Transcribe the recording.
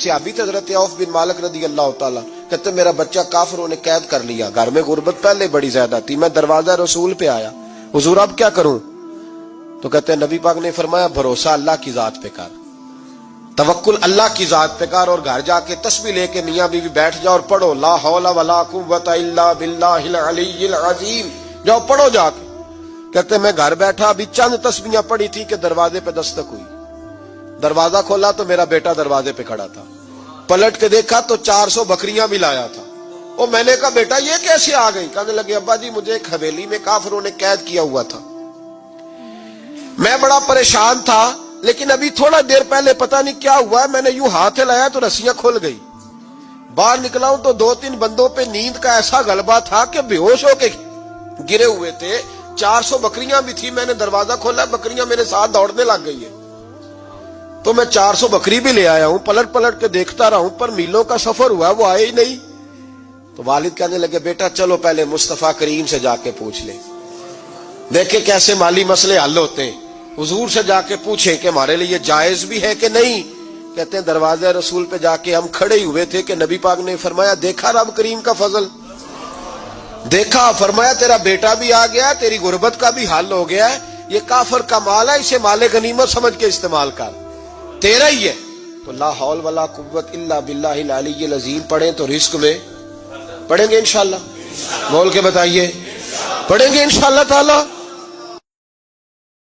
صحابی تھے حضرت عوف بن مالک رضی اللہ تعالیٰ، کہتے میرا بچہ کافروں نے قید کر لیا، گھر میں غربت پہلے بڑی زیادہ تھی، میں دروازہ رسول پہ آیا، حضور اب کیا کروں؟ تو کہتے ہیں نبی پاک نے فرمایا بھروسہ اللہ کی ذات پہ کر، توکل اللہ کی ذات پہ کر، اور گھر جا کے تسبیح لے کے میاں بیوی بیٹھ جاؤ اور پڑھو لا حول ولا قوت الا باللہ العلی العظیم، جاؤ پڑھو جا کے۔ کہتے میں گھر بیٹھا، ابھی چند تسبیحاں پڑھی تھی کہ دروازے پہ دستک ہوئی، دروازہ کھولا تو میرا بیٹا دروازے پہ کھڑا تھا، پلٹ کے دیکھا تو 400 بکریاں بھی لایا تھا۔ اور میں نے کہا بیٹا یہ کیسے آ گئی؟ کہنے لگے ابا جی مجھے ایک حویلی میں کافروں نے قید کیا ہوا تھا، میں بڑا پریشان تھا، لیکن ابھی تھوڑا دیر پہلے پتہ نہیں کیا ہوا، میں نے یوں ہاتھ ہلایا تو رسیاں کھل گئی، باہر نکلا ہوں تو 2-3 بندوں پہ نیند کا ایسا غلبہ تھا کہ بے ہوش ہو کے گرے ہوئے تھے، 400 بکریاں بھی تھی، میں نے دروازہ کھولا، بکریاں میرے ساتھ دوڑنے لگ گئی ہیں، تو میں 400 بکری بھی لے آیا ہوں، پلٹ پلٹ کے دیکھتا رہا ہوں، پر میلوں کا سفر ہوا وہ آئے ہی نہیں۔ تو والد کہنے لگے بیٹا چلو پہلے مصطفیٰ کریم سے جا کے پوچھ لے، دیکھیں کیسے مالی مسئلے حل ہوتے ہیں، حضور سے جا کے پوچھیں کہ ہمارے لیے جائز بھی ہے کہ نہیں۔ کہتے ہیں دروازے رسول پہ جا کے ہم کھڑے ہی ہوئے تھے کہ نبی پاک نے فرمایا دیکھا رب کریم کا فضل، دیکھا، فرمایا تیرا بیٹا بھی آ گیا، تیری غربت کا بھی حل ہو گیا ہے، یہ کافر کا مال ہے، اسے مال غنیمت سمجھ کے استعمال کر، تیرا ہی ہے۔ تو لا حول ولا قوت الا باللہ العلی العظیم پڑھیں تو رزق میں پڑھیں گے انشاءاللہ، بول کے بتائیے پڑھیں گے انشاءاللہ تعالی۔